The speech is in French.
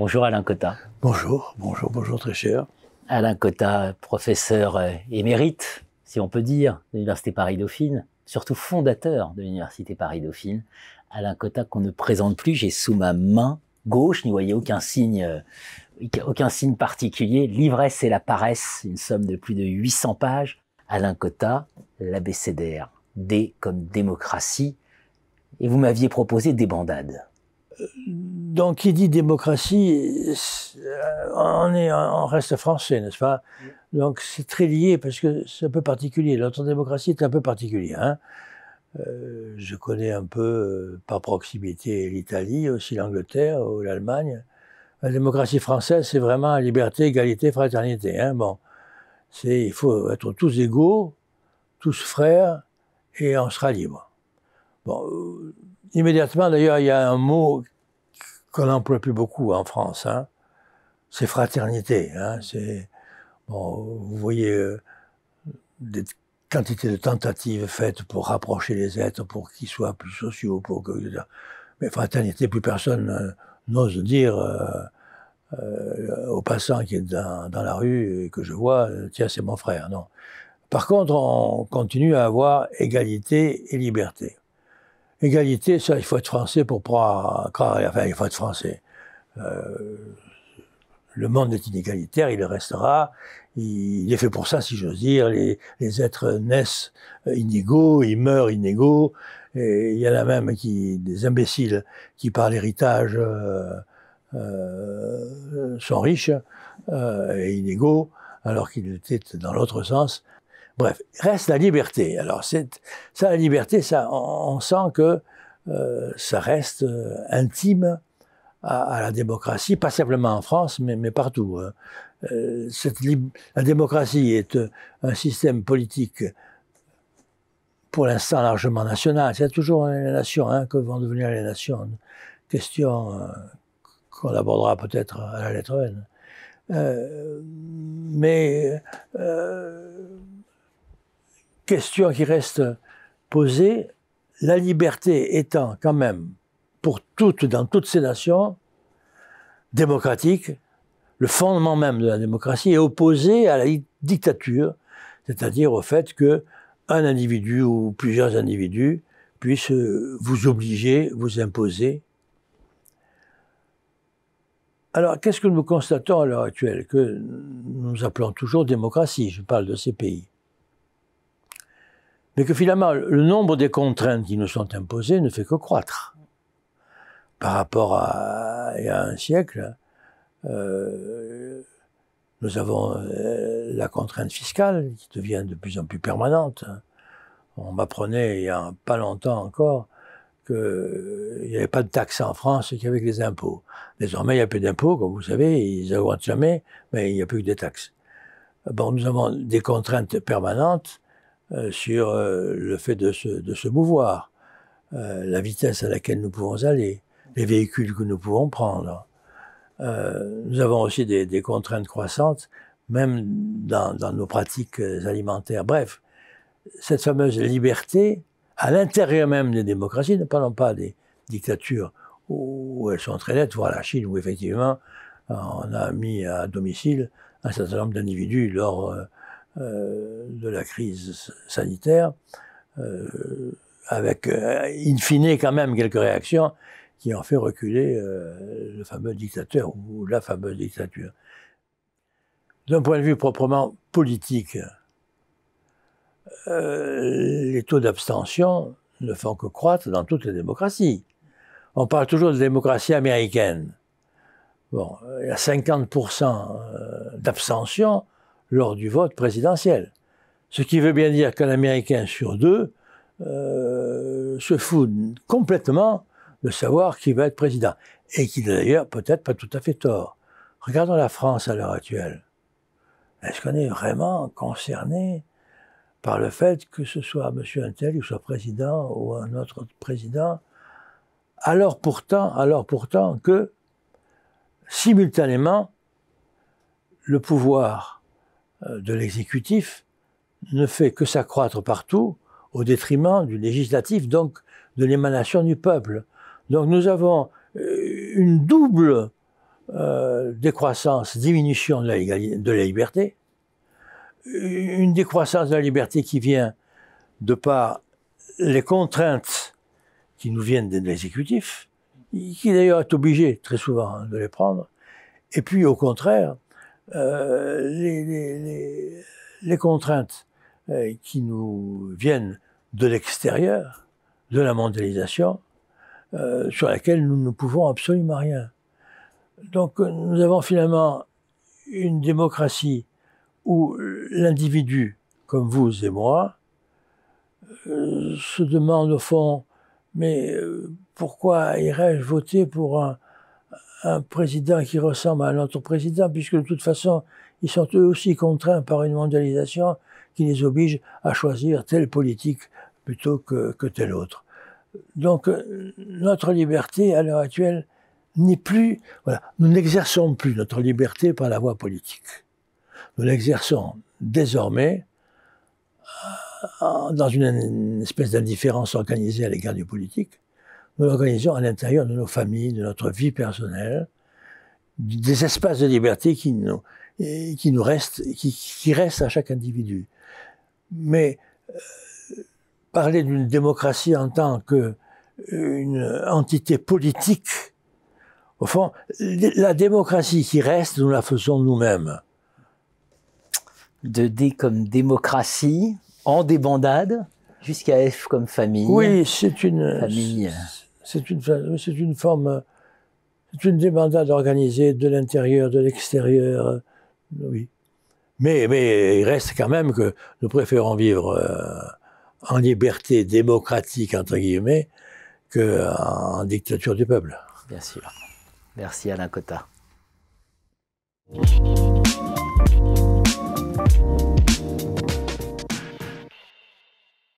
Bonjour Alain Cotta. Bonjour, bonjour, bonjour très cher. Alain Cotta, professeur émérite, si on peut dire, de l'Université Paris-Dauphine, surtout fondateur de l'Université Paris-Dauphine. Alain Cotta qu'on ne présente plus, j'ai sous ma main gauche, n'y voyez aucun signe particulier, L'ivresse et la paresse, une somme de plus de 800 pages. Alain Cotta, l'abécédaire, D comme démocratie, et vous m'aviez proposé des bandades. Donc, qui dit démocratie, on reste français, n'est-ce pas? Donc, c'est très lié parce que c'est un peu particulier. Notre démocratie est un peu particulière. Hein. Je connais un peu, par proximité, l'Italie, aussi l'Angleterre ou l'Allemagne. La démocratie française, c'est vraiment liberté, égalité, fraternité. Hein. Bon, il faut être tous égaux, tous frères, et on sera libre. Bon, immédiatement, d'ailleurs, il y a un mot qu'on n'emploie plus beaucoup en France, hein. C'est fraternité. Hein. Bon, vous voyez des quantités de tentatives faites pour rapprocher les êtres, pour qu'ils soient plus sociaux, mais fraternité, plus personne n'ose dire au passant qui est dans la rue et que je vois, tiens, c'est mon frère. Non. Par contre, on continue à avoir égalité et liberté. Égalité, ça, il faut être français pour pouvoir croire, enfin, il faut être français. Le monde est inégalitaire, il le restera, il est fait pour ça, si j'ose dire, les êtres naissent inégaux, ils meurent inégaux, et il y en a même des imbéciles qui par l'héritage sont riches et inégaux, alors qu'ils étaient dans l'autre sens. Bref, reste la liberté. Alors, ça, la liberté, ça, on sent que ça reste intime à la démocratie, pas simplement en France, mais partout. Hein. La démocratie est un système politique, pour l'instant, largement national. C'est toujours les nations, hein, que vont devenir les nations. Question qu'on abordera peut-être à la lettre N. Question qui reste posée, la liberté étant quand même, dans toutes ces nations démocratiques, le fondement même de la démocratie est opposé à la dictature, c'est-à-dire au fait qu'un individu ou plusieurs individus puissent vous obliger, vous imposer. Alors, qu'est-ce que nous constatons à l'heure actuelle? Que nous appelons toujours démocratie, je parle de ces pays. Mais que finalement, le nombre des contraintes qui nous sont imposées ne fait que croître. Par rapport à il y a un siècle, nous avons la contrainte fiscale qui devient de plus en plus permanente. On m'apprenait il n'y a pas longtemps encore qu'il n'y avait pas de taxes en France qu'avec les impôts. Désormais, il n'y a plus d'impôts, comme vous savez, ils n'augmentent jamais, mais il n'y a plus que des taxes. Bon, nous avons des contraintes permanentes sur le fait de se mouvoir, la vitesse à laquelle nous pouvons aller, les véhicules que nous pouvons prendre. Nous avons aussi des contraintes croissantes, même dans nos pratiques alimentaires. Bref, cette fameuse liberté, à l'intérieur même des démocraties, ne parlons pas des dictatures où elles sont très nettes, voire la Chine, où effectivement on a mis à domicile un certain nombre d'individus lors de la crise sanitaire, avec in fine quand même quelques réactions qui ont fait reculer le fameux dictateur ou la fameuse dictature. D'un point de vue proprement politique, les taux d'abstention ne font que croître dans toutes les démocraties. On parle toujours de démocratie américaine. Bon, il y a 50% d'abstention lors du vote présidentiel. Ce qui veut bien dire qu'un Américain sur deux se fout complètement de savoir qui va être président. Et qui d'ailleurs peut-être pas tout à fait tort. Regardons la France à l'heure actuelle. Est-ce qu'on est vraiment concerné par le fait que ce soit monsieur un tel, ou soit président, ou un autre président, alors pourtant que, simultanément, le pouvoir de l'exécutif ne fait que s'accroître partout au détriment du législatif, donc de l'émanation du peuple. Donc nous avons une double décroissance, diminution de la liberté, une décroissance de la liberté qui vient de par les contraintes qui nous viennent de l'exécutif, qui d'ailleurs est obligé très souvent de les prendre, et puis au contraire, les contraintes qui nous viennent de l'extérieur, de la mondialisation, sur laquelle nous ne pouvons absolument rien. Donc nous avons finalement une démocratie où l'individu, comme vous et moi, se demande au fond, mais pourquoi irais-je voter pour un président qui ressemble à un autre président, puisque de toute façon, ils sont eux aussi contraints par une mondialisation qui les oblige à choisir telle politique plutôt que telle autre. Donc notre liberté, à l'heure actuelle, n'est plus... Voilà, nous n'exerçons plus notre liberté par la voie politique. Nous l'exerçons désormais dans une espèce d'indifférence organisée à l'égard du politique. Nous l'organisons à l'intérieur de nos familles, de notre vie personnelle, des espaces de liberté qui nous restent, qui restent à chaque individu. Mais parler d'une démocratie en tant qu'une entité politique, au fond, la démocratie qui reste, nous la faisons nous-mêmes. De D comme démocratie, en débandade, jusqu'à F comme famille. Oui, c'est une forme, c'est une débandade organisée de l'intérieur, de l'extérieur, oui. Mais il reste quand même que nous préférons vivre en liberté démocratique, entre guillemets, qu'en dictature du peuple. Bien sûr. Merci Alain Cotta.